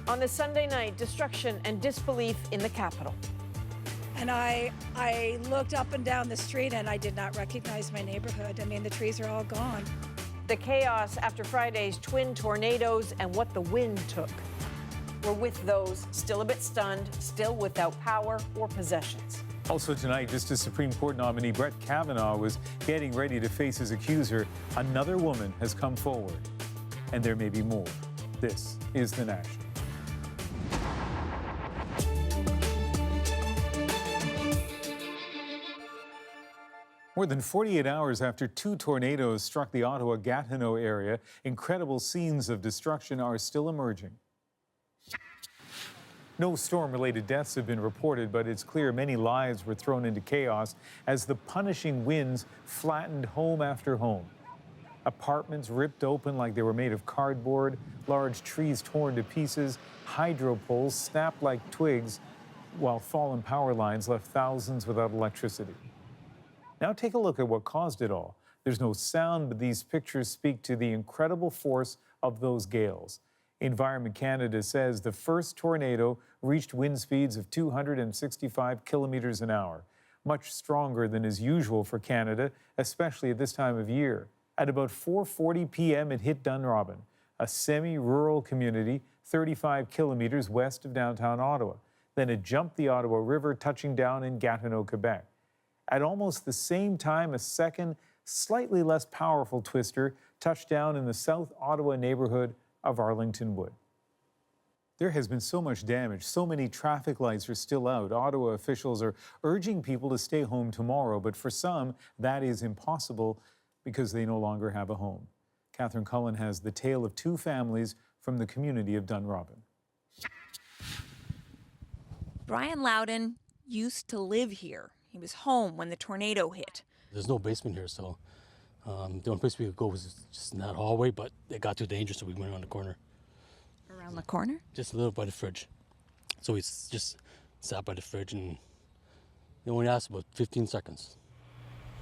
On this Sunday night, destruction and disbelief in the capital. And I looked up and down the street and I did not recognize my neighborhood. I mean, the trees are all gone. The chaos after Friday's twin tornadoes and what the wind took. We're with those still a bit stunned, still without power or possessions. Also tonight, just as Supreme Court nominee Brett Kavanaugh was getting ready to face his accuser, another woman has come forward. And there may be more. This is The National. More than 48 hours after two tornadoes struck the Ottawa-Gatineau area, incredible scenes of destruction are still emerging. No storm-related deaths have been reported, but it's clear many lives were thrown into chaos as the punishing winds flattened home after home. Apartments ripped open like they were made of cardboard, large trees torn to pieces, hydro poles snapped like twigs, while fallen power lines left thousands without electricity. Now take a look at what caused it all. There's no sound, but these pictures speak to the incredible force of those gales. Environment Canada says the first tornado reached wind speeds of 265 kilometers an hour, much stronger than is usual for Canada, especially at this time of year. At about 4:40 p.m., it hit Dunrobin, a semi-rural community 35 kilometers west of downtown Ottawa. Then it jumped the Ottawa River, touching down in Gatineau, Quebec. At almost the same time, a second, slightly less powerful twister touched down in the South Ottawa neighborhood of Arlington Wood. There has been so much damage, so many traffic lights are still out. Ottawa officials are urging people to stay home tomorrow, but for some, that is impossible because they no longer have a home. Catherine Cullen has the tale of two families from the community of Dunrobin. Brian Loudon used to live here. He was home when the tornado hit. There's no basement here, so the only place we could go was just in that hallway, but it got too dangerous, so we went around the corner. Around the corner? Just a little by the fridge. So we just sat by the fridge and it only lasted about 15 seconds.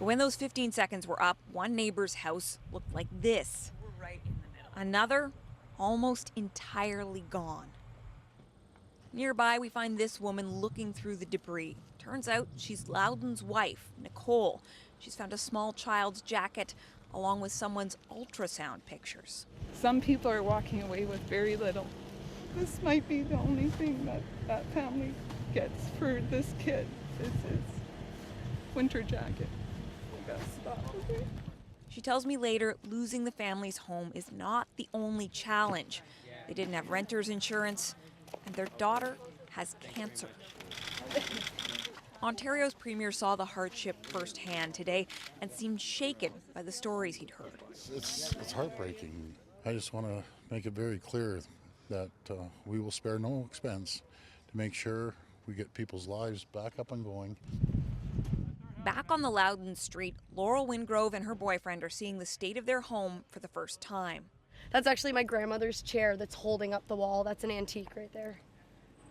But when those 15 seconds were up, one neighbor's house looked like this. We're right in the middle. Another, almost entirely gone. Nearby, we find this woman looking through the debris. Turns out she's Loudon's wife, Nicole. She's found a small child's jacket along with someone's ultrasound pictures. Some people are walking away with very little. This might be the only thing that that family gets for this kid is his winter jacket. I guess that was it. She tells me later losing the family's home is not the only challenge. They didn't have renter's insurance, and their daughter has cancer. Ontario's premier saw the hardship firsthand today and seemed shaken by the stories he'd heard. It's heartbreaking. I just want to make it very clear that we will spare no expense to make sure we get people's lives back up and going. Back on the Loudon street, Laurel Wingrove and her boyfriend are seeing the state of their home for the first time. That's actually my grandmother's chair that's holding up the wall. That's an antique right there.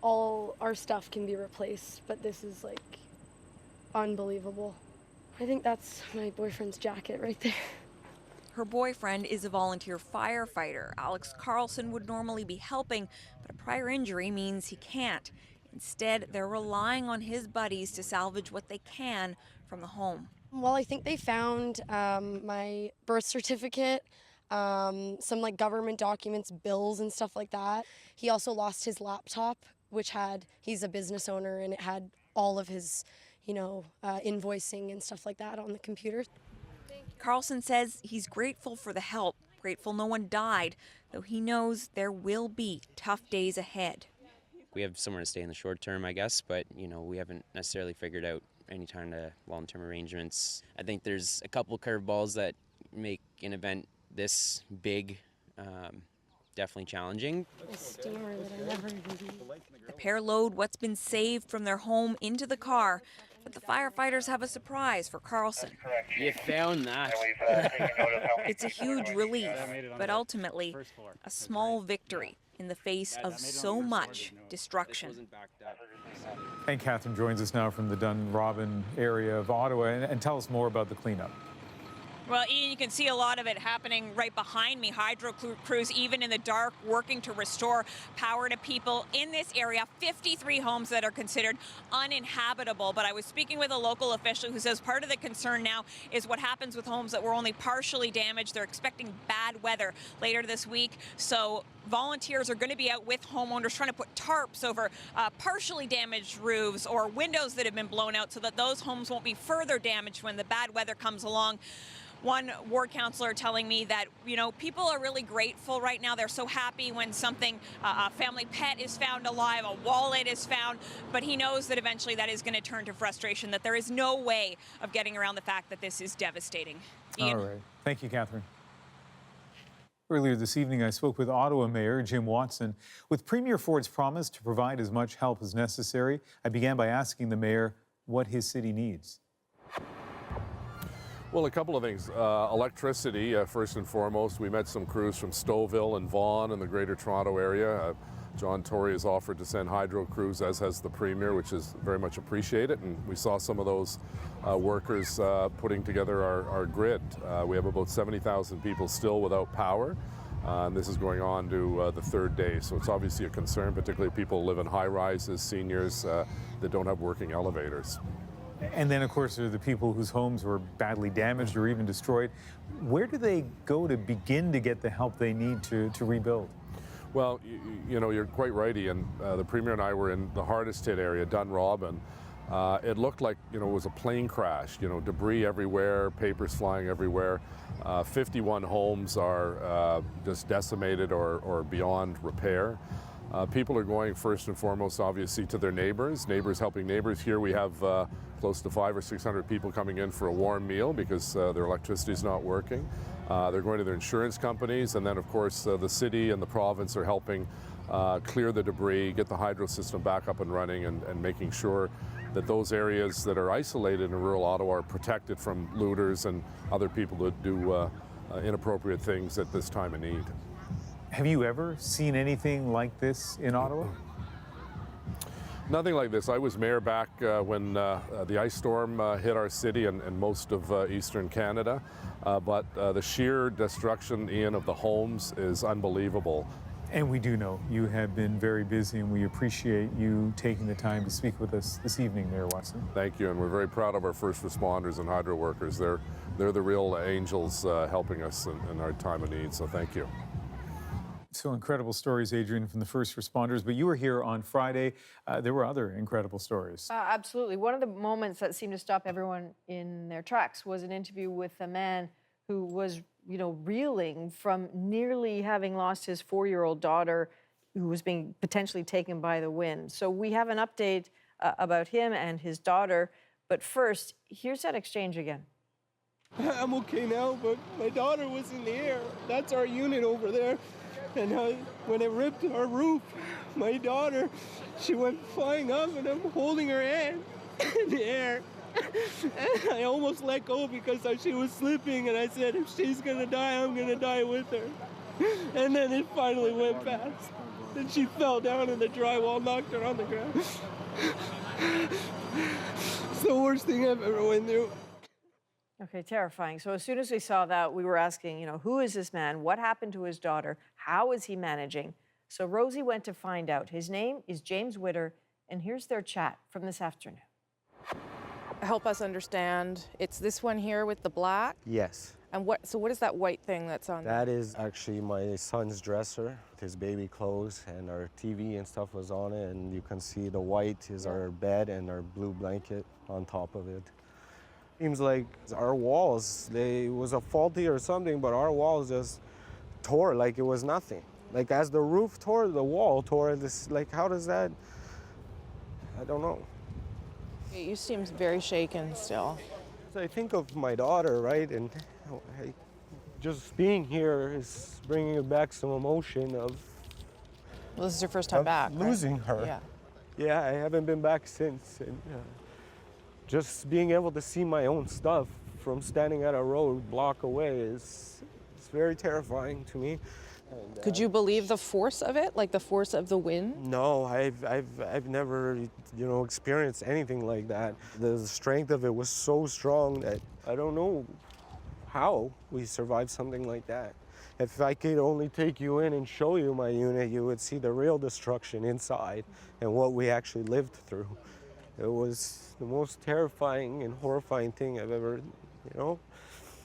All our stuff can be replaced, but this is like unbelievable. I think that's my boyfriend's jacket right there. Her boyfriend is a volunteer firefighter. Alex Carlson would normally be helping, but a prior injury means he can't. Instead, they're relying on his buddies to salvage what they can from the home. Well, I think they found my birth certificate, some like government documents, bills and stuff like that. He also lost his laptop, which he's a business owner, and it had all of his, invoicing and stuff like that on the computer. Carlson says he's grateful for the help, grateful no one died, though he knows there will be tough days ahead. We have somewhere to stay in the short term, I guess, but we haven't necessarily figured out any kind of long-term arrangements. I think there's a couple curveballs that make an event this big definitely challenging. A steamer that I never even did. The pair load what's been saved from their home into the car, but the firefighters have a surprise for Carlson. You found that. It's a huge relief, but ultimately a small victory in the face of so much destruction. And Catherine joins us now from the Dunrobin area of Ottawa and tell us more about the cleanup. Well, Ian, you can see a lot of it happening right behind me. Hydro crews, even in the dark, working to restore power to people in this area. 53 homes that are considered uninhabitable. But I was speaking with a local official who says part of the concern now is what happens with homes that were only partially damaged. They're expecting bad weather later this week. So volunteers are going to be out with homeowners trying to put tarps over partially damaged roofs or windows that have been blown out so that those homes won't be further damaged when the bad weather comes along. One ward councillor telling me that, you know, people are really grateful right now. They're so happy when something, a family pet is found alive, a wallet is found, but he knows that eventually that is going to turn to frustration, that there is no way of getting around the fact that this is devastating. Ian? All right. Thank you, Catherine. Earlier this evening, I spoke with Ottawa Mayor Jim Watson. With Premier Ford's promise to provide as much help as necessary, I began by asking the mayor what his city needs. Well, a couple of things. Electricity, first and foremost. We met some crews from Stouffville and Vaughan in the Greater Toronto area. John Tory has offered to send hydro crews, as has the Premier, which is very much appreciated. And we saw some of those workers putting together our grid. We have about 70,000 people still without power. And this is going on to the third day. So it's obviously a concern, particularly people who live in high rises, seniors that don't have working elevators. And then, of course, there are the people whose homes were badly damaged or even destroyed. Where do they go to begin to get the help they need to rebuild? Well, you know, you're quite right, Ian. The Premier and I were in the hardest hit area, Dunrobin. It looked like, you know, it was a plane crash, you know, debris everywhere, papers flying everywhere. 51 homes are just decimated or beyond repair. People are going first and foremost, obviously, to their neighbors helping neighbors. Here we have close to 500 or 600 people coming in for a warm meal because their electricity is not working. They're going to their insurance companies, and then, of course, the city and the province are helping clear the debris, get the hydro system back up and running, and making sure that those areas that are isolated in rural Ottawa are protected from looters and other people that do inappropriate things at this time of need. Have you ever seen anything like this in Ottawa? Nothing like this. I was mayor back when the ice storm hit our city and most of eastern Canada. But the sheer destruction, Ian, of the homes is unbelievable. And we do know you have been very busy, and we appreciate you taking the time to speak with us this evening, Mayor Watson. Thank you, and we're very proud of our first responders and hydro workers. They're the real angels helping us in our time of need, so thank you. So incredible stories, Adrian, from the first responders. But you were here on Friday. There were other incredible stories. Absolutely. One of the moments that seemed to stop everyone in their tracks was an interview with a man who was, you know, reeling from nearly having lost his 4-year-old daughter who was being potentially taken by the wind. So we have an update about him and his daughter. But first, here's that exchange again. I'm okay now, but my daughter was in the air. That's our unit over there. And when it ripped our roof, my daughter, she went flying up, and I'm holding her hand in the air. And I almost let go because she was slipping, and I said, if she's gonna die, I'm gonna die with her. And then it finally went past. And she fell down, and the drywall knocked her on the ground. It's the worst thing I've ever went through. Okay, terrifying. So as soon as we saw that, we were asking, you know, who is this man? What happened to his daughter? How is he managing? So Rosie went to find out. His name is James Witter, and here's their chat from this afternoon. Help us understand. It's this one here with the black? Yes. And what is that white thing that's on there? That is actually my son's dresser. His baby clothes and our TV and stuff was on it, and you can see the white is our bed and our blue blanket on top of it. Seems like our walls, it was a faulty or something, but our walls just tore like it was nothing. Like as the roof tore, the wall tore. This, like, how does that? I don't know. You seem very shaken still. So I think of my daughter, right, and just being here is bringing back some emotion of. Well, this is your first time back. Losing her. Yeah. Yeah, I haven't been back since, and just being able to see my own stuff from standing at a road block away is very terrifying to me. And, could you believe the force of it, like the force of the wind? No, I've never, you know, experienced anything like that. The strength of it was so strong that I don't know how we survived something like that. If I could only take you in and show you my unit, you would see the real destruction inside and what we actually lived through. It was the most terrifying and horrifying thing I've ever,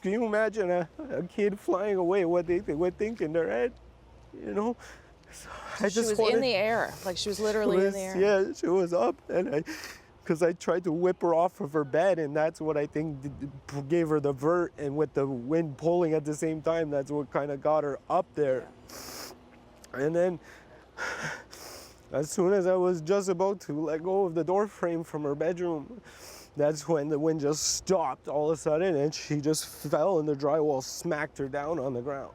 Can you imagine a kid flying away, what they would think in their head, So She was in the air, like she was literally in the air. Yeah, she was up, and because I tried to whip her off of her bed, and that's what I think gave her the vert, and with the wind pulling at the same time, that's what kind of got her up there. And then, as soon as I was just about to let go of the door frame from her bedroom, that's when the wind just stopped all of a sudden, and she just fell, and the drywall smacked her down on the ground.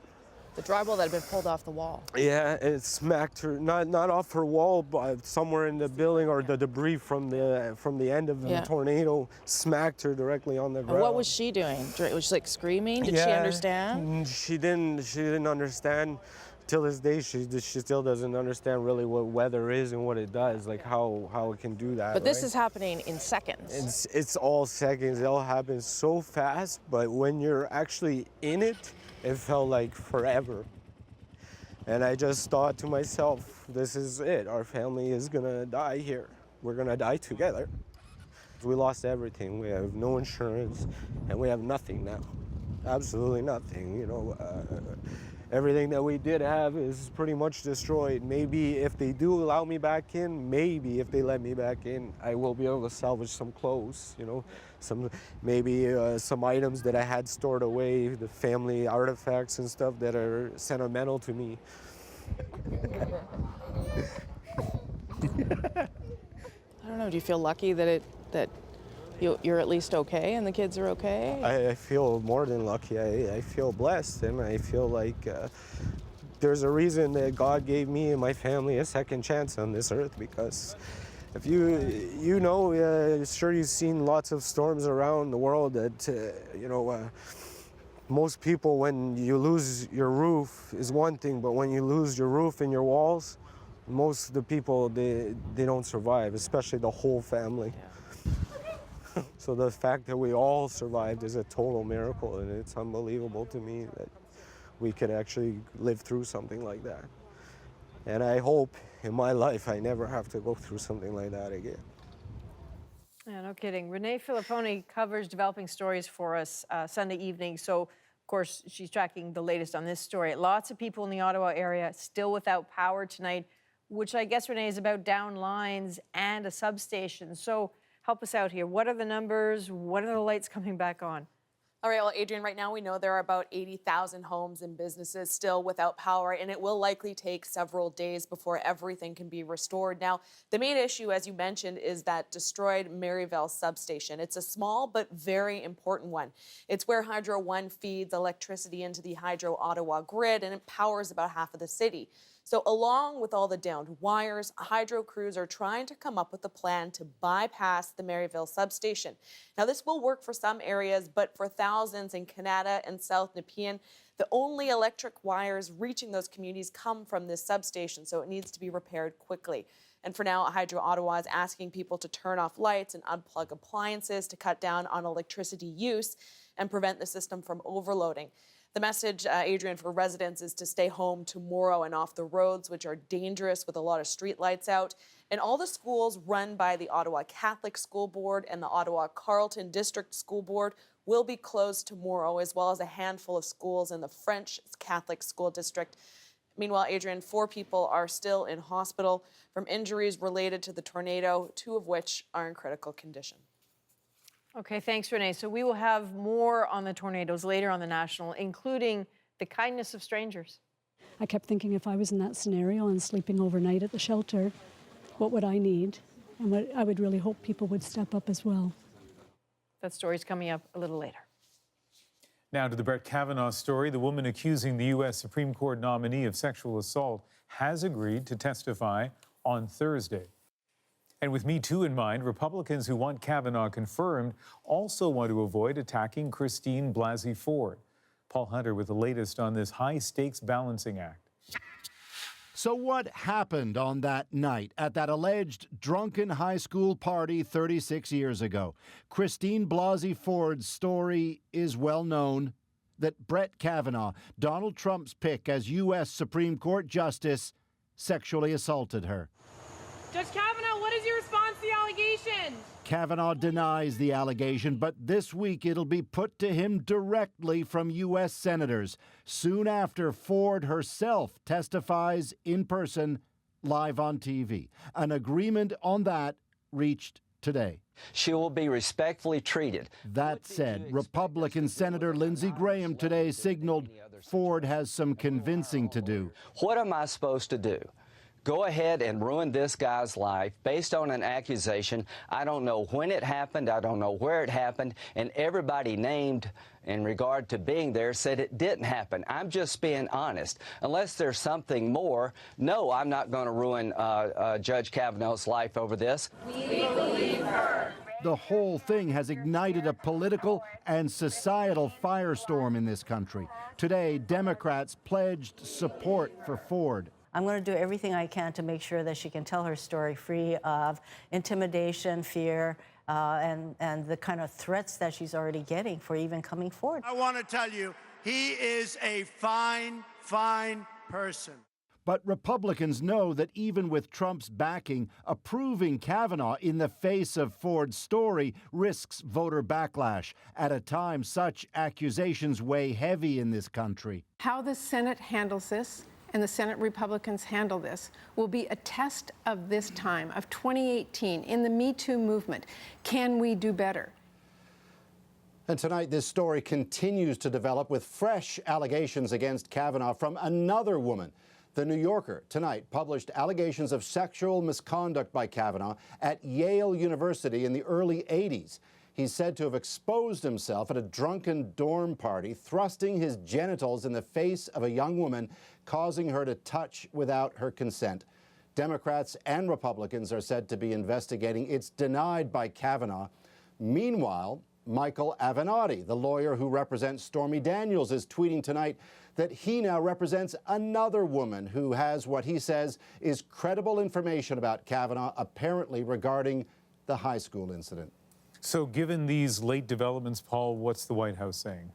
The drywall that had been pulled off the wall. Yeah, it smacked her, not off her wall, but somewhere in the building, or the debris from the end of the tornado smacked her directly on the ground. And what was she doing? Was she like screaming? Did she understand? She didn't understand. Till this day, she still doesn't understand really what weather is and what it does, like how it can do that. But this is happening in seconds. It's all seconds. It all happens so fast, but when you're actually in it, it felt like forever. And I just thought to myself, this is it. Our family is gonna die here. We're gonna die together. We lost everything. We have no insurance, and we have nothing now. Absolutely nothing, Everything that we did have is pretty much destroyed. Maybe if they do allow me back in, maybe if they let me back in, I will be able to salvage some clothes, some items that I had stored away, the family artifacts and stuff that are sentimental to me. I don't know, do you feel lucky that you're at least okay and the kids are okay? I feel more than lucky. I feel blessed, and I feel like there's a reason that God gave me and my family a second chance on this earth, because if sure you've seen lots of storms around the world that, most people, when you lose your roof is one thing, but when you lose your roof and your walls, most of the people, they don't survive, especially the whole family. Yeah. So the fact that we all survived is a total miracle, and it's unbelievable to me that we could actually live through something like that. And I hope in my life I never have to go through something like that again. Yeah, no kidding. Renee Filipponi covers developing stories for us Sunday evening. So, of course, she's tracking the latest on this story. Lots of people in the Ottawa area still without power tonight, which I guess, Renee, is about down lines and a substation. So help us out here. What are the numbers? When are the lights coming back on? All right, well, Adrienne, right now we know there are about 80,000 homes and businesses still without power, and it will likely take several days before everything can be restored. Now, the main issue, as you mentioned, is that destroyed Maryville substation. It's a small but very important one. It's where Hydro One feeds electricity into the Hydro Ottawa grid, and it powers about half of the city. So along with all the downed wires, hydro crews are trying to come up with a plan to bypass the Maryville substation. Now, this will work for some areas, but for thousands in Canada and South Nepean, the only electric wires reaching those communities come from this substation, so it needs to be repaired quickly. And for now, Hydro Ottawa is asking people to turn off lights and unplug appliances to cut down on electricity use and prevent the system from overloading. The message, Adrienne, for residents is to stay home tomorrow and off the roads, which are dangerous with a lot of street lights out. And all the schools run by the Ottawa Catholic School Board and the Ottawa Carleton District School Board will be closed tomorrow, as well as a handful of schools in the French Catholic School District. Meanwhile, Adrienne, 4 people are still in hospital from injuries related to the tornado, 2 of which are in critical condition. Okay, thanks, Renee. So we will have more on the tornadoes later on the National, including the kindness of strangers. I kept thinking, if I was in that scenario and sleeping overnight at the shelter, what would I need? And what I would really hope people would step up as well. That story's coming up a little later. Now to the Brett Kavanaugh story. The woman accusing the U.S. Supreme Court nominee of sexual assault has agreed to testify on Thursday. And with Me Too in mind, Republicans who want Kavanaugh confirmed also want to avoid attacking Christine Blasey Ford. Paul Hunter with the latest on this high-stakes balancing act. So what happened on that night at that alleged drunken high school party 36 years ago? Christine Blasey Ford's story is well known. that Brett Kavanaugh, Donald Trump's pick as U.S. Supreme Court Justice, sexually assaulted her. Judge Kavanaugh, what is your response to the allegation? Kavanaugh denies the allegation, but this week it'll be put to him directly from U.S. senators, soon after Ford herself testifies in person, live on TV. An agreement on that reached today. She will be respectfully treated. That said, Republican Senator Lindsey Graham today signaled Ford has some convincing to do. What am I supposed to do? Go ahead and ruin this guy's life based on an accusation. I don't know when it happened. I don't know where it happened. And everybody named in regard to being there said it didn't happen. I'm just being honest. Unless there's something more, no, I'm not going to ruin Judge Kavanaugh's life over this. We believe her. The whole thing has ignited a political and societal firestorm in this country. Today, Democrats pledged support for Ford. I'm going to do everything I can to make sure that she can tell her story free of intimidation, fear, and the kind of threats that she's already getting for even coming forward. I want to tell you, he is a fine, fine person. But Republicans know that even with Trump's backing, approving Kavanaugh in the face of Ford's story risks voter backlash at a time such accusations weigh heavy in this country. How the Senate handles this and the Senate Republicans handle this will be a test of this time, of 2018, in the Me Too movement. Can we do better? And tonight, this story continues to develop with fresh allegations against Kavanaugh from another woman. The New Yorker tonight published allegations of sexual misconduct by Kavanaugh at Yale University in the early 80s. He's said to have exposed himself at a drunken dorm party, thrusting his genitals in the face of a young woman, causing her to touch without her consent. Democrats and Republicans are said to be investigating. It's denied by Kavanaugh. Meanwhile, Michael Avenatti, the lawyer who represents Stormy Daniels, is tweeting tonight that he now represents another woman who has what he says is credible information about Kavanaugh, apparently regarding the high school incident. So given these late developments, Paul, what's the White House saying?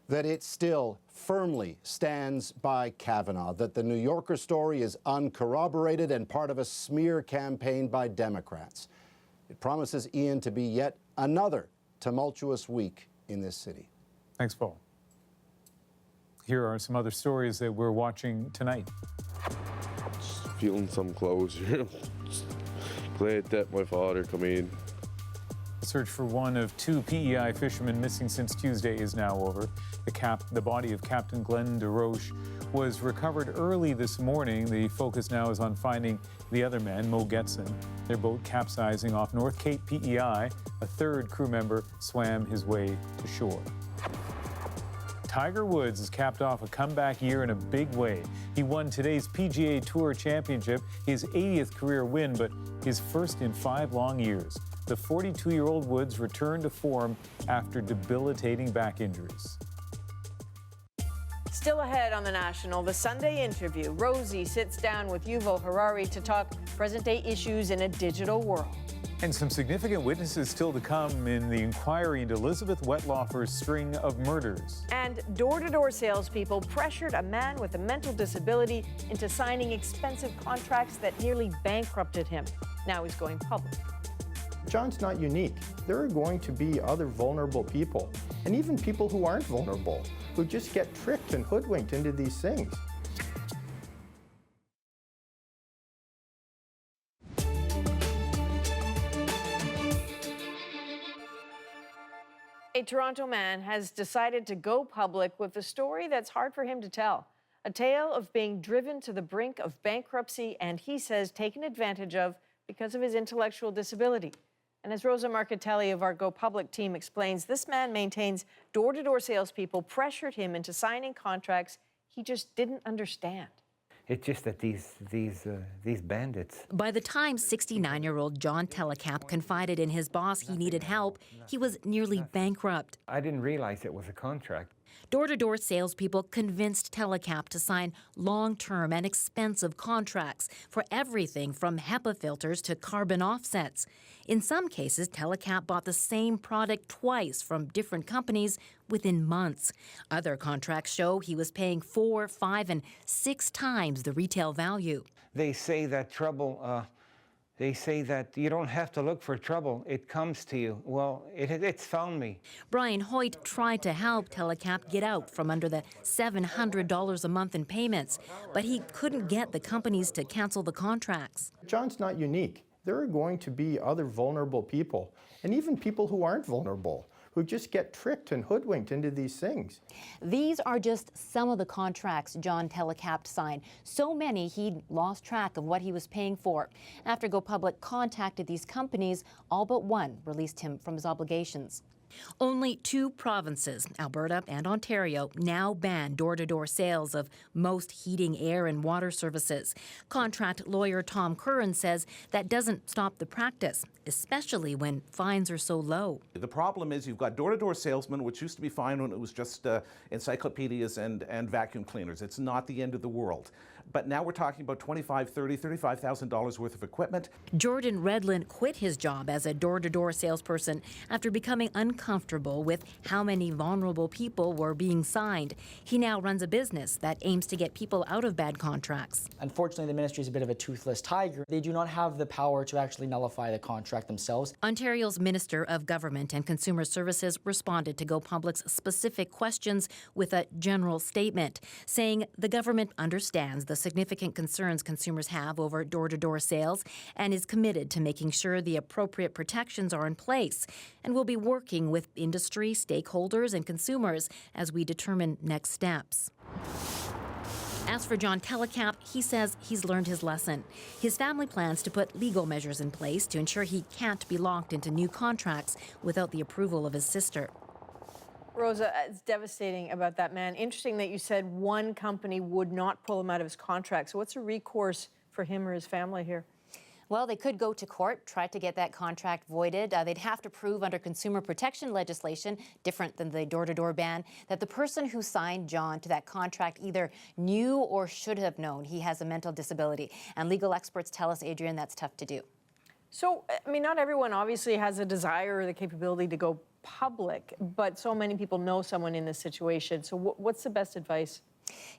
That it still firmly stands by Kavanaugh, that the New Yorker story is uncorroborated and part of a smear campaign by Democrats. It promises, Ian, to be yet another tumultuous week in this city. Thanks, Paul. Here are some other stories that we're watching tonight. Just feeling some closure. Glad that my father come in. The search for one of two PEI fishermen missing since Tuesday is now over. The body of Captain Glenn DeRoche was recovered early this morning. The focus now is on finding the other man, Mo Getson. Their boat capsizing off North Cape PEI. A third crew member swam his way to shore. Tiger Woods has capped off a comeback year in a big way. He won today's PGA Tour Championship, his 80th career win, but his first in 5 long years. The 42-year-old Woods returned to form after debilitating back injuries. Still ahead on The National, the Sunday interview. Rosie sits down with Yuval Harari to talk present-day issues in a digital world. And some significant witnesses still to come in the inquiry into Elizabeth Wettlaufer's string of murders. And door-to-door salespeople pressured a man with a mental disability into signing expensive contracts that nearly bankrupted him. Now he's going public. John's not unique. There are going to be other vulnerable people, and even people who aren't vulnerable, who just get tricked and hoodwinked into these things. A Toronto man has decided to go public with a story that's hard for him to tell. A tale of being driven to the brink of bankruptcy and, he says, taken advantage of because of his intellectual disability. And as Rosa Marcatelli of our Go Public team explains, this man maintains door-to-door salespeople pressured him into signing contracts he just didn't understand. It's just that these bandits. By the time 69-year-old John Telecap confided in his boss he needed help, he was nearly bankrupt. I didn't realize it was a contract. Door-to-door salespeople convinced Telecap to sign long-term and expensive contracts for everything from HEPA filters to carbon offsets. In some cases, Telecap bought the same product twice from different companies within months. Other contracts show he was paying 4, 5, and 6 times the retail value. They say that trouble, they say that you don't have to look for trouble, it comes to you. Well, it's found me. Brian Hoyt tried to help Telecap get out from under the $700 a month in payments, but he couldn't get the companies to cancel the contracts. John's not unique. There are going to be other vulnerable people, and even people who aren't vulnerable, who just get tricked and hoodwinked into these things. These are just some of the contracts John Telecap signed. So many he lost track of what he was paying for. After Go Public contacted these companies, all but one released him from his obligations. Only 2 provinces, Alberta and Ontario, now ban door-to-door sales of most heating, air and water services. Contract lawyer Tom Curran says that doesn't stop the practice, especially when fines are so low. The problem is you've got door-to-door salesmen, which used to be fine when it was just encyclopedias and vacuum cleaners. It's not the end of the world. But now we're talking about $25,000, $30,000, $35,000 worth of equipment. Jordan Redlin quit his job as a door-to-door salesperson after becoming uncomfortable with how many vulnerable people were being signed. He now runs a business that aims to get people out of bad contracts. Unfortunately, the ministry is a bit of a toothless tiger. They do not have the power to actually nullify the contract themselves. Ontario's Minister of Government and Consumer Services responded to Go Public's specific questions with a general statement, saying the government understands the significant concerns consumers have over door-to-door sales and is committed to making sure the appropriate protections are in place, and will be working with industry, stakeholders, and consumers as we determine next steps. As for John Telecap, he says he's learned his lesson. His family plans to put legal measures in place to ensure he can't be locked into new contracts without the approval of his sister. Rosa, it's devastating about that man. Interesting that you said one company would not pull him out of his contract. So what's a recourse for him or his family here? Well, they could go to court, try to get that contract voided. They'd have to prove under consumer protection legislation, different than the door-to-door ban, that the person who signed John to that contract either knew or should have known he has a mental disability. And legal experts tell us, Adrian, that's tough to do. So, I mean, not everyone obviously has a desire or the capability to go public, but so many people know someone in this situation. So what's the best advice?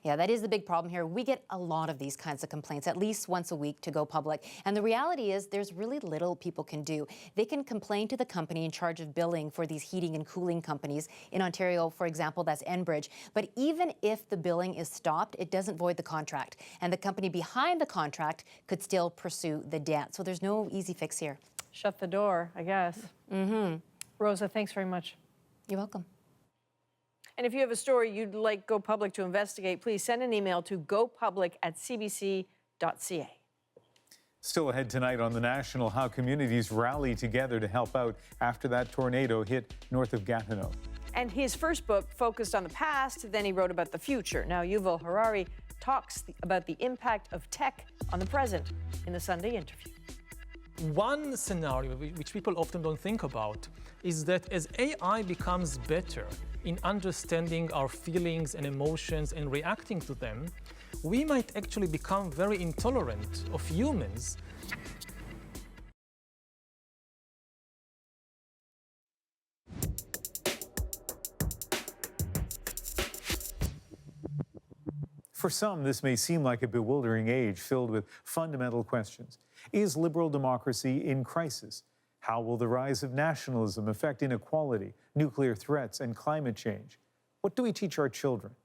Yeah, that is the big problem here. We get a lot of these kinds of complaints, at least once a week, to Go Public. And the reality is there's really little people can do. They can complain to the company in charge of billing for these heating and cooling companies. In Ontario, for example, that's Enbridge. But even if the billing is stopped, it doesn't void the contract. And the company behind the contract could still pursue the debt. So there's no easy fix here. Shut the door, I guess. Mm-hmm. Rosa, thanks very much. You're welcome. And if you have a story you'd like Go Public to investigate, please send an email to gopublic@cbc.ca. Still ahead tonight on The National, how communities rally together to help out after that tornado hit north of Gatineau. And his first book focused on the past, then he wrote about the future. Now Yuval Harari talks about the impact of tech on the present in the Sunday interview. One scenario which people often don't think about is that as AI becomes better in understanding our feelings and emotions and reacting to them, we might actually become very intolerant of humans. For some, this may seem like a bewildering age filled with fundamental questions. Is liberal democracy in crisis? How will the rise of nationalism affect inequality, nuclear threats, and climate change? What do we teach our children?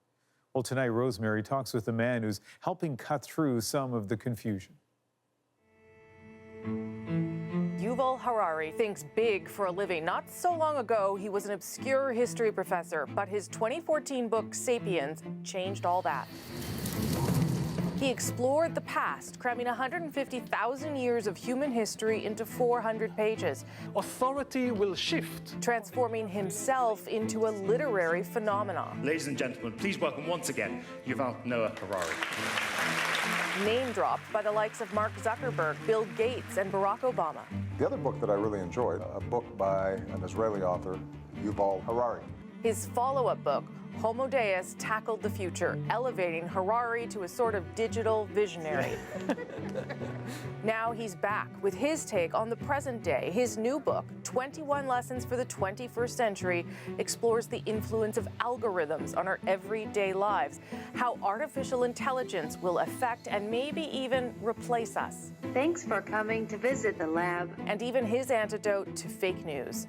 Well, tonight, Rosemary talks with a man who's helping cut through some of the confusion. Yuval Harari thinks big for a living. Not so long ago, he was an obscure history professor, but his 2014 book, Sapiens, changed all that. He explored the past, cramming 150,000 years of human history into 400 pages. Authority will shift, transforming himself into a literary phenomenon. Ladies and gentlemen, please welcome once again Yuval Noah Harari. Name dropped by the likes of Mark Zuckerberg, Bill Gates, and Barack Obama. The other book that I really enjoyed, a book by an Israeli author, Yuval Harari. His follow-up book, Homo Deus tackled the future, elevating Harari to a sort of digital visionary. Now he's back with his take on the present day. His new book, 21 Lessons for the 21st Century, explores the influence of algorithms on our everyday lives, how artificial intelligence will affect and maybe even replace us. Thanks for coming to visit the lab. And even his antidote to fake news.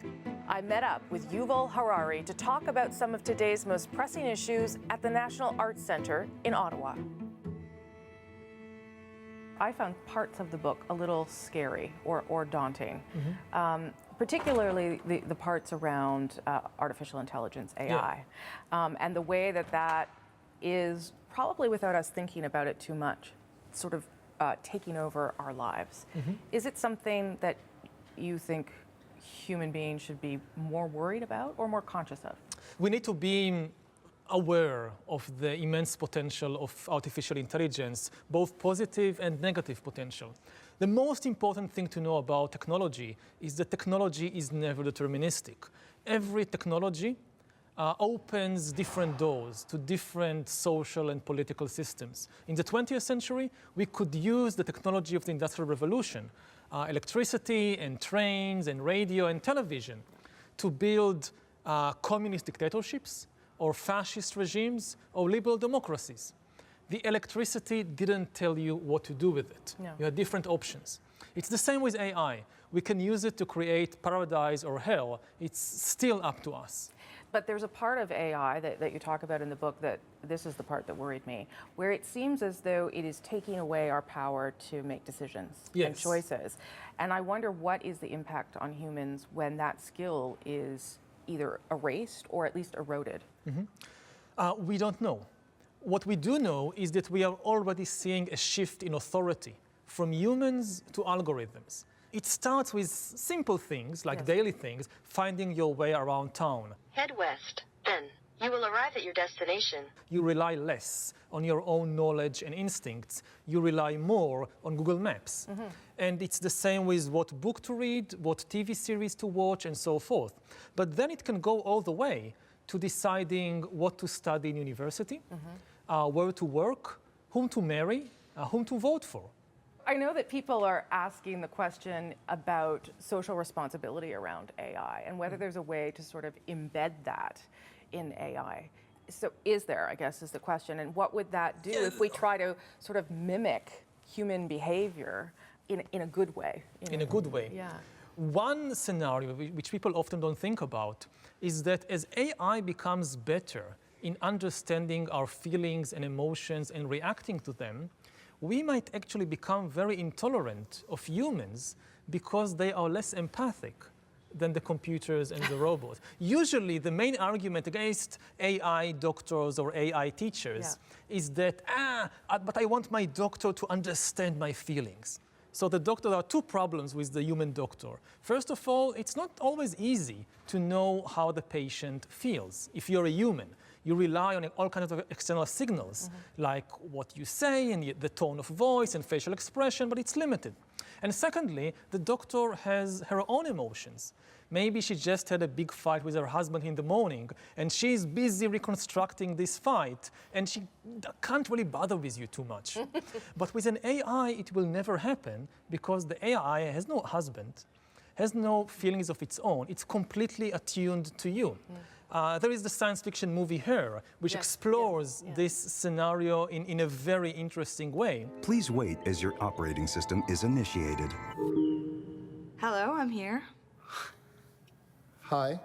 I met up with Yuval Harari to talk about some of today's most pressing issues at the National Arts Centre in Ottawa. I found parts of the book a little scary or daunting, particularly the parts around artificial intelligence, AI, and the way that is, probably without us thinking about it too much, sort of taking over our lives. Is it something that you think human beings should be more worried about or more conscious of? We need to be aware of the immense potential of artificial intelligence, both positive and negative potential. The most important thing to know about technology is that technology is never deterministic. Every technology opens different doors to different social and political systems. In the 20th century, we could use the technology of the Industrial Revolution, electricity and trains and radio and television, to build communist dictatorships or fascist regimes or liberal democracies. The electricity didn't tell you what to do with it. No. You had different options. It's the same with AI. We can use it to create paradise or hell. It's still up to us. But there's a part of AI that you talk about in the book that, this is the part that worried me, where it seems as though it is taking away our power to make decisions and choices. And I wonder, what is the impact on humans when that skill is either erased or at least eroded? We don't know. What we do know is that we are already seeing a shift in authority from humans to algorithms. It starts with simple things, like daily things, finding your way around town. Head west, then you will arrive at your destination. You rely less on your own knowledge and instincts. You rely more on Google Maps. And it's the same with what book to read, what TV series to watch, and so forth. But then it can go all the way to deciding what to study in university, where to work, whom to marry, whom to vote for. I know that people are asking the question about social responsibility around AI and whether there's a way to sort of embed that in AI. So is there, I guess, is the question, and what would that do if we try to sort of mimic human behavior in a good way? In a good way. Yeah. One scenario which people often don't think about is that as AI becomes better in understanding our feelings and emotions and reacting to them, we might actually become very intolerant of humans because they are less empathic than the computers and the robots. Usually, the main argument against AI doctors or AI teachers is that, but I want my doctor to understand my feelings. So there are two problems with the human doctor. First of all, it's not always easy to know how the patient feels. If you're a human, you rely on all kinds of external signals, like what you say and the tone of voice and facial expression, but it's limited. And secondly, the doctor has her own emotions. Maybe she just had a big fight with her husband in the morning, and she's busy reconstructing this fight, and she can't really bother with you too much. But with an AI, it will never happen, because the AI has no husband, has no feelings of its own. It's completely attuned to you. There is the science fiction movie Her, which explores this scenario in a very interesting way. Please wait as your operating system is initiated. Hello, I'm here. Hi.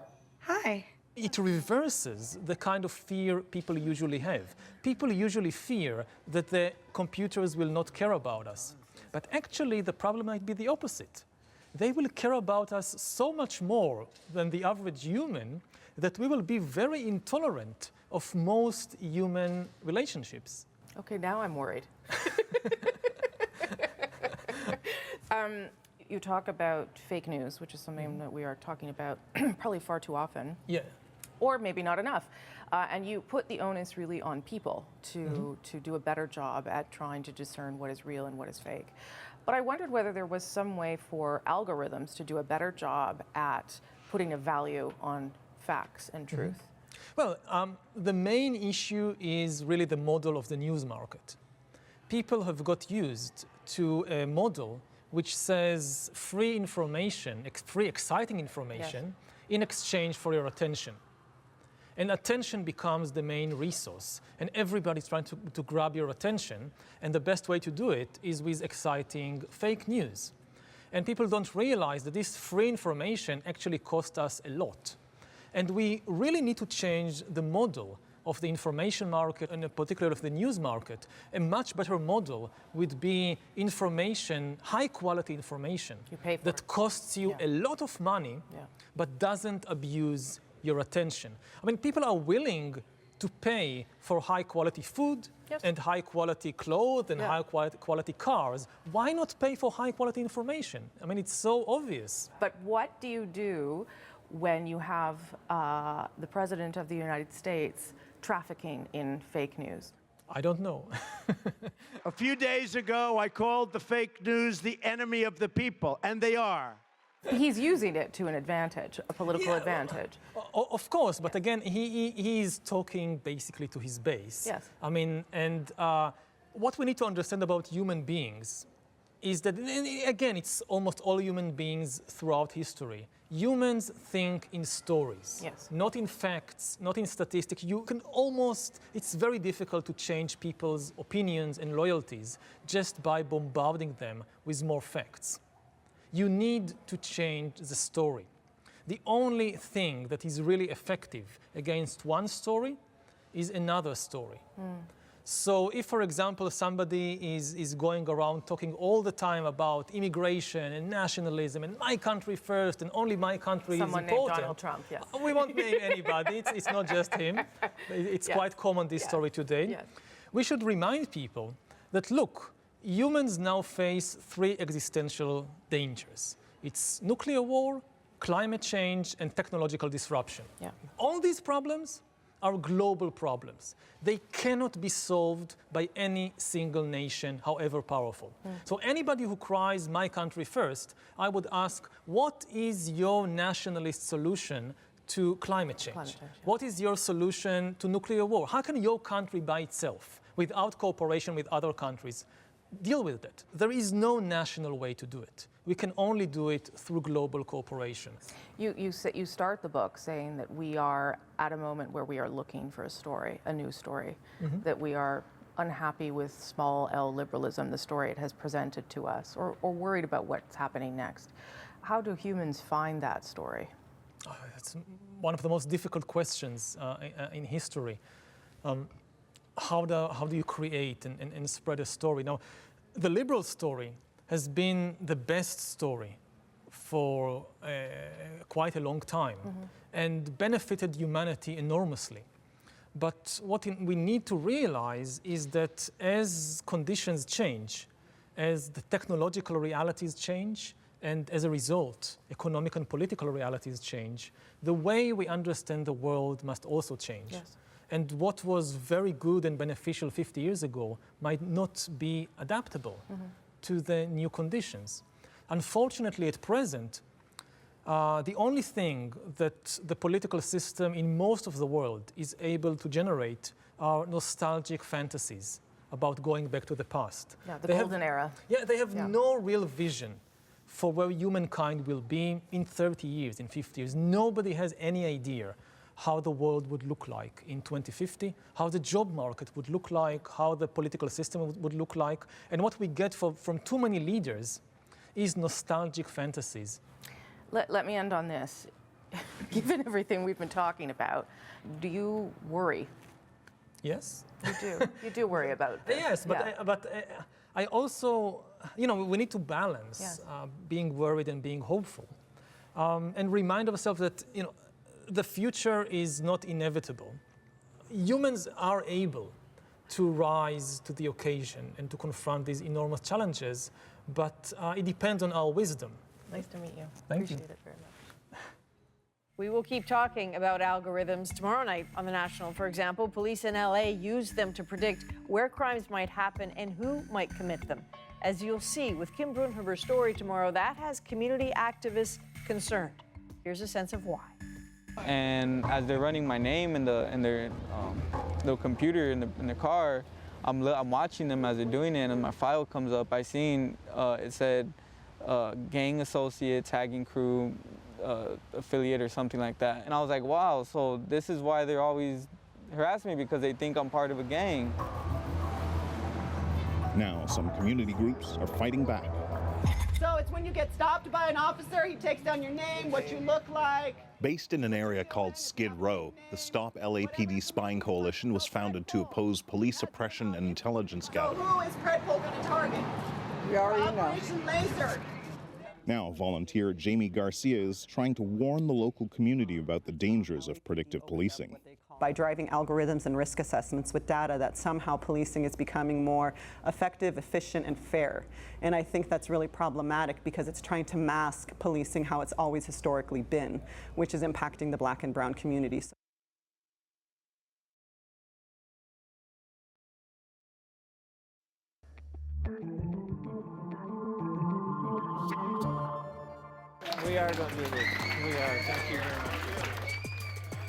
Hi. It reverses the kind of fear people usually have. People usually fear that the computers will not care about us. But actually, the problem might be the opposite. They will care about us so much more than the average human that we will be very intolerant of most human relationships. Okay, now I'm worried. You talk about fake news, which is something that we are talking about probably far too often. Yeah. Or maybe not enough. And you put the onus really on people to do a better job at trying to discern what is real and what is fake. But I wondered whether there was some way for algorithms to do a better job at putting a value on facts and truth. Well, the main issue is really the model of the news market. People have got used to a model which says free information, free exciting information, in exchange for your attention. And attention becomes the main resource. And everybody's trying to grab your attention. And the best way to do it is with exciting fake news. And people don't realize that this free information actually costs us a lot. And we really need to change the model of the information market, and in particular of the news market. A much better model would be information, high quality information that costs you a lot of money, but doesn't abuse your attention. I mean, people are willing to pay for high quality food and high quality clothes and high quality cars. Why not pay for high quality information? I mean, it's so obvious. But what do you do when you have the President of the United States trafficking in fake news? I don't know. A few days ago, I called the fake news the enemy of the people, and they are. He's using it to an advantage, a political advantage. Of course, but again, he's talking basically to his base. Yes. I mean, and what we need to understand about human beings is that, again, it's almost all human beings throughout history. Humans think in stories, not in facts, not in statistics. You can almost, it's very difficult to change people's opinions and loyalties just by bombarding them with more facts. You need to change the story. The only thing that is really effective against one story is another story. So if, for example, somebody is going around talking all the time about immigration and nationalism and my country first and only my country Someone is important. named Donald Trump, yes. We won't name anybody. It's not just him. It's quite common, this story today. We should remind people that, look, humans now face 3 existential dangers. It's nuclear war, climate change, and technological disruption. All these problems are global problems. They cannot be solved by any single nation, however powerful. So anybody who cries, my country first, I would ask, what is your nationalist solution to climate change? What is your solution to nuclear war? How can your country by itself, without cooperation with other countries, deal with it? There is no national way to do it. We can only do it through global cooperation. You start the book saying that we are at a moment where we are looking for a story, a new story, that we are unhappy with small L liberalism, the story it has presented to us, or worried about what's happening next. How do humans find that story? It's one of the most difficult questions in history. How do you create and spread a story? Now, the liberal story has been the best story for quite a long time and benefited humanity enormously. But what we need to realize is that as conditions change, as the technological realities change, and as a result, economic and political realities change, the way we understand the world must also change. And what was very good and beneficial 50 years ago might not be adaptable to the new conditions. Unfortunately, at present, the only thing that the political system in most of the world is able to generate are nostalgic fantasies about going back to the past. The golden era. They have no real vision for where humankind will be in 30 years, in 50 years. Nobody has any idea how the world would look like in 2050, how the job market would look like, how the political system would look like. And what we get from too many leaders is nostalgic fantasies. Let me end on this. Given everything we've been talking about, do you worry? Yes. You do. You do worry about this. Yes, but I also, we need to balance being worried and being hopeful, and remind ourselves that, the future is not inevitable. Humans are able to rise to the occasion and to confront these enormous challenges, but it depends on our wisdom. Nice to meet you. Thank you. Appreciate it very much. We will keep talking about algorithms tomorrow night on The National. For example, police in LA use them to predict where crimes might happen and who might commit them. As you'll see with Kim Brunhuber's story tomorrow, that has community activists concerned. Here's a sense of why. And as they're running my name in their little computer in the car, I'm watching them as they're doing it, and my file comes up. I seen it said gang associate, tagging crew, affiliate or something like that. And I was like, wow, so this is why they're always harassing me, because they think I'm part of a gang. Now, some community groups are fighting back. So it's when you get stopped by an officer, he takes down your name, what you look like. Based in an area called Skid Row, the Stop LAPD Spying Coalition was founded to oppose police oppression and intelligence gathering. So who is Predpol going to target? We already know. Operation Laser. Now, volunteer Jamie Garcia is trying to warn the local community about the dangers of predictive policing. By driving algorithms and risk assessments with data, that somehow policing is becoming more effective, efficient, and fair. And I think that's really problematic because it's trying to mask policing how it's always historically been, which is impacting the Black and brown communities. We are going to do this. We are. Thank you very much.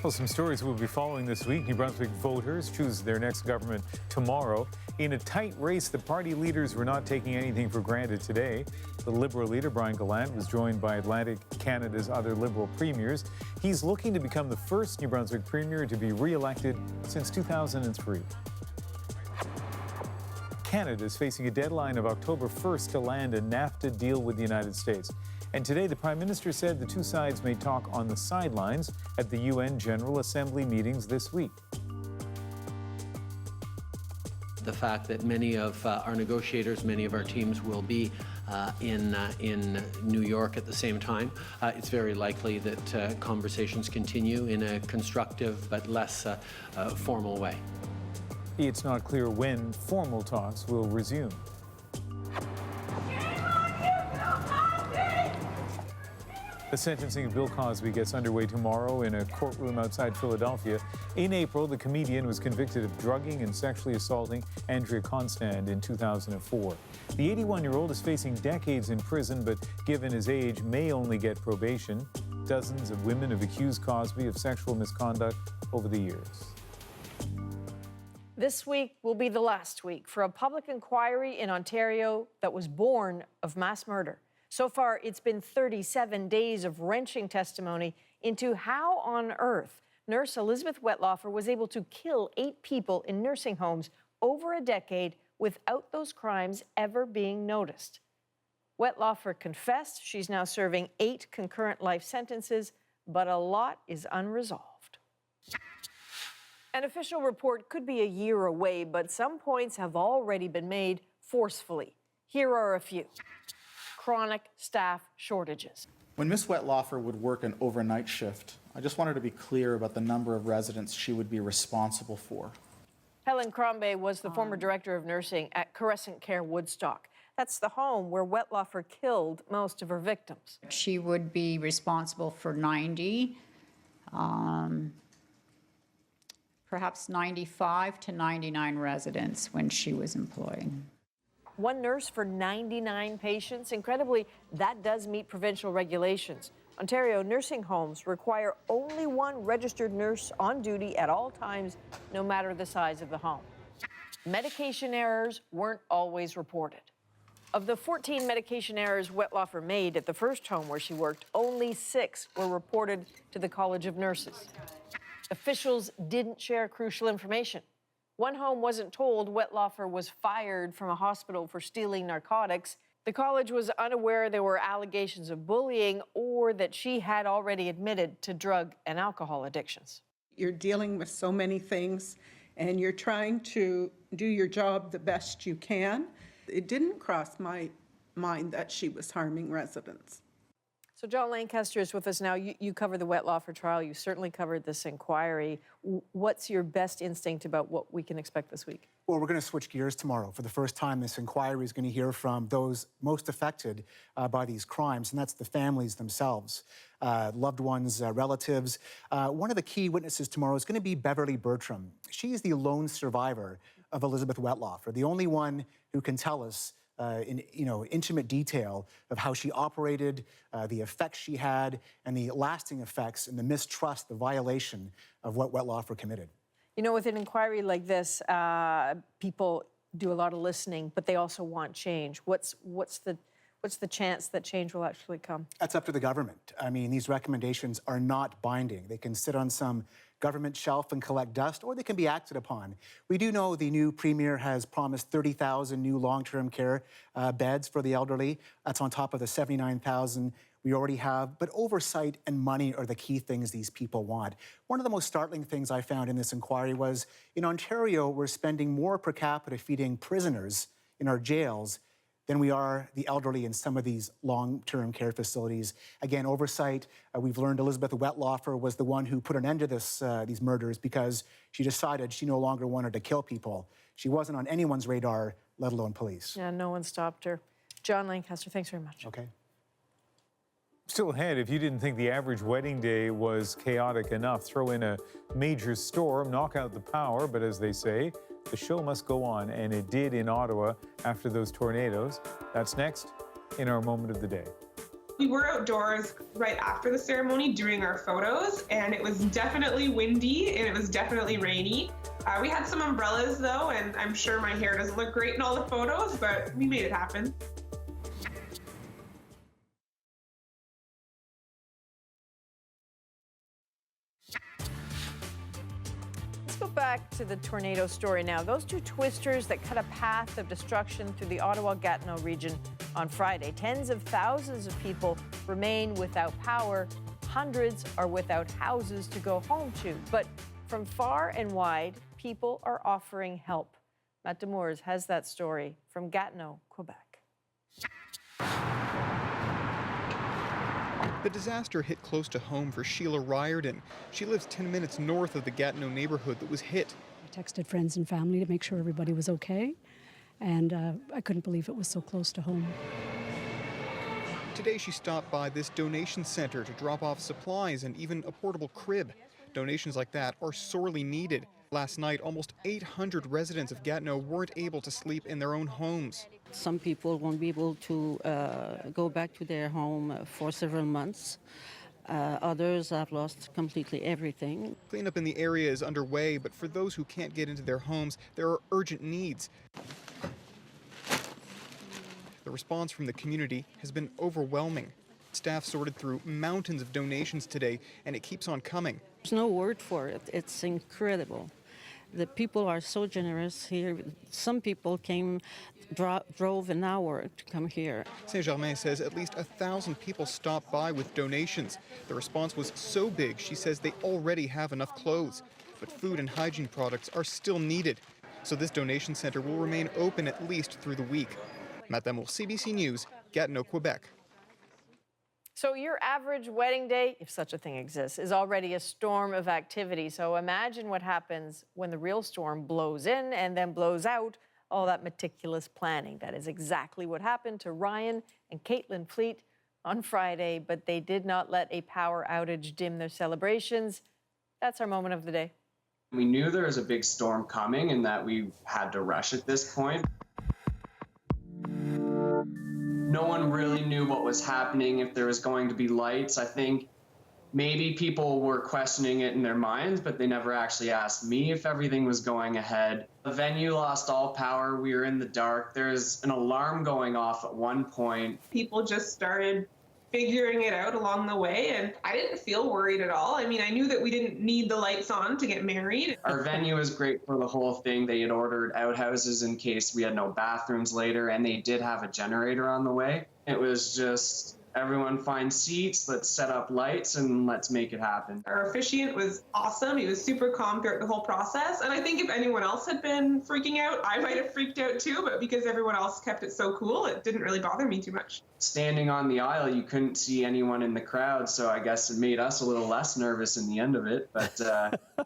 Well, some stories we'll be following this week. New Brunswick voters choose their next government tomorrow. In a tight race, the party leaders were not taking anything for granted today. The Liberal leader, Brian Gallant, was joined by Atlantic Canada's other Liberal premiers. He's looking to become the first New Brunswick premier to be re-elected since 2003. Canada is facing a deadline of October 1st to land a NAFTA deal with the United States. And today, the Prime Minister said the two sides may talk on the sidelines at the UN General Assembly meetings this week. The fact that many of our negotiators, many of our teams will be in New York at the same time, it's very likely that conversations continue in a constructive but less formal way. It's not clear when formal talks will resume. The sentencing of Bill Cosby gets underway tomorrow in a courtroom outside Philadelphia. In April, the comedian was convicted of drugging and sexually assaulting Andrea Constand in 2004. The 81-year-old is facing decades in prison, but given his age, may only get probation. Dozens of women have accused Cosby of sexual misconduct over the years. This week will be the last week for a public inquiry in Ontario that was born of mass murder. So far, it's been 37 days of wrenching testimony into how on earth nurse Elizabeth Wetlaufer was able to kill 8 people in nursing homes over a decade without those crimes ever being noticed. Wetlaufer confessed. She's now serving 8 concurrent life sentences, but a lot is unresolved. An official report could be a year away, but some points have already been made forcefully. Here are a few. Chronic staff shortages. When Ms. Wetlaufer would work an overnight shift, I just wanted to be clear about the number of residents she would be responsible for. Helen Crombie was the former director of nursing at Crescent Care Woodstock. That's the home where Wetlaufer killed most of her victims. She would be responsible for 90, perhaps 95 to 99 residents when she was employed. One nurse for 99 patients. Incredibly, that does meet provincial regulations. Ontario nursing homes require only one registered nurse on duty at all times, no matter the size of the home. Medication errors weren't always reported. Of the 14 medication errors Wetlaufer made at the first home where she worked, only 6 were reported to the College of Nurses. Officials didn't share crucial information. One home wasn't told Wetlaufer was fired from a hospital for stealing narcotics. The college was unaware there were allegations of bullying or that she had already admitted to drug and alcohol addictions. You're dealing with so many things, and you're trying to do your job the best you can. It didn't cross my mind that she was harming residents. So John Lancaster is with us now. You covered the Wetlaufer trial. You certainly covered this inquiry. What's your best instinct about what we can expect this week? Well, we're going to switch gears tomorrow. For the first time, this inquiry is going to hear from those most affected by these crimes, and that's the families themselves, loved ones, relatives. One of the key witnesses tomorrow is going to be Beverly Bertram. She is the lone survivor of Elizabeth Wetlaufer, the only one who can tell us in intimate detail of how she operated, the effects she had, and the lasting effects and the mistrust, the violation of what Wetlaufer committed. You know, with an inquiry like this, people do a lot of listening, but they also want change. What's the chance that change will actually come? That's up to the government. I mean, these recommendations are not binding. They can sit on some government shelf and collect dust, or they can be acted upon. We do know the new premier has promised 30,000 new long-term care beds for the elderly. That's on top of the 79,000 we already have. But oversight and money are the key things these people want. One of the most startling things I found in this inquiry was in Ontario, we're spending more per capita feeding prisoners in our jails than we are the elderly in some of these long-term care facilities. Again, oversight, we've learned Elizabeth Wetlaufer was the one who put an end to these murders because she decided she no longer wanted to kill people. She wasn't on anyone's radar, let alone police. Yeah, no one stopped her. John Lancaster, thanks very much. Okay. Still ahead, if you didn't think the average wedding day was chaotic enough, throw in a major storm, knock out the power, but as they say, the show must go on, and it did in Ottawa after those tornadoes. That's next in our Moment of the Day. We were outdoors right after the ceremony doing our photos, and it was definitely windy and it was definitely rainy. We had some umbrellas though, and I'm sure my hair doesn't look great in all the photos, but we made it happen. Let's go back to the tornado story now. Those two twisters that cut a path of destruction through the Ottawa-Gatineau region on Friday. Tens of thousands of people remain without power. Hundreds are without houses to go home to. But from far and wide, people are offering help. Matt Demores has that story from Gatineau, Quebec. The disaster hit close to home for Sheila Riordan. She lives 10 minutes north of the Gatineau neighborhood that was hit. I texted friends and family to make sure everybody was okay, and I couldn't believe it was so close to home. Today she stopped by this donation center to drop off supplies and even a portable crib. Donations like that are sorely needed. Last night, almost 800 residents of Gatineau weren't able to sleep in their own homes. Some people won't be able to go back to their home for several months. Others have lost completely everything. Cleanup in the area is underway, but for those who can't get into their homes, there are urgent needs. The response from the community has been overwhelming. Staff sorted through mountains of donations today, and it keeps on coming. There's no word for it. It's incredible. The people are so generous here. Some people drove an hour to come here. Saint-Germain says at least 1,000 people stopped by with donations. The response was so big, she says they already have enough clothes. But food and hygiene products are still needed. So this donation center will remain open at least through the week. Matt Demore, CBC News, Gatineau, Quebec. So your average wedding day, if such a thing exists, is already a storm of activity. So imagine what happens when the real storm blows in and then blows out all that meticulous planning. That is exactly what happened to Ryan and Caitlin Fleet on Friday, but they did not let a power outage dim their celebrations. That's our Moment of the Day. We knew there was a big storm coming and that we had to rush at this point. No one really knew what was happening, if there was going to be lights. I think maybe people were questioning it in their minds, but they never actually asked me if everything was going ahead. The venue lost all power. We were in the dark. There's an alarm going off at one point. People just started figuring it out along the way, and I didn't feel worried at all. I mean, I knew that we didn't need the lights on to get married. Our venue was great for the whole thing. They had ordered outhouses in case we had no bathrooms later, and they did have a generator on the way. It was just, everyone find seats, let's set up lights, and let's make it happen. Our officiant was awesome. He was super calm throughout the whole process. And I think if anyone else had been freaking out, I might have freaked out too, but because everyone else kept it so cool, it didn't really bother me too much. Standing on the aisle, you couldn't see anyone in the crowd, so I guess it made us a little less nervous in the end of it, but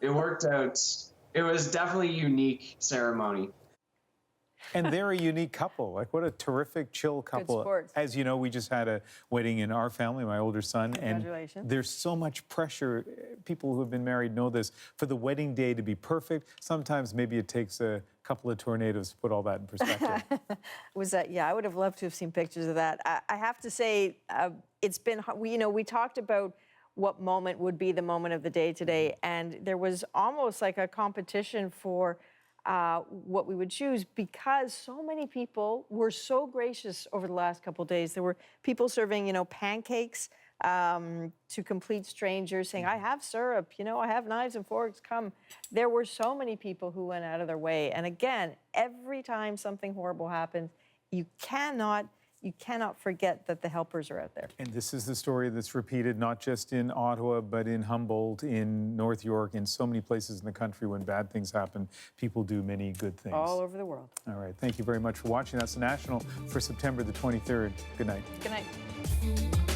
it worked out. It was definitely a unique ceremony. And they're a unique couple. Like, what a terrific, chill couple. sports. As you know, we just had a wedding in our family, my older son. Congratulations. And there's so much pressure. People who have been married know this. For the wedding day to be perfect, sometimes maybe it takes a couple of tornadoes to put all that in perspective. Was that? Yeah, I would have loved to have seen pictures of that. I have to say, it's been. We talked about what moment would be the moment of the day today, and there was almost like a competition for what we would choose, because so many people were so gracious over the last couple of days. There were people serving, pancakes to complete strangers, saying, "I have syrup, I have knives and forks, come." There were so many people who went out of their way. And again, every time something horrible happens, you cannot forget that the helpers are out there. And this is the story that's repeated not just in Ottawa, but in Humboldt, in North York, in so many places in the country. When bad things happen, people do many good things. All over the world. All right. Thank you very much for watching. That's the National for September the 23rd. Good night. Good night.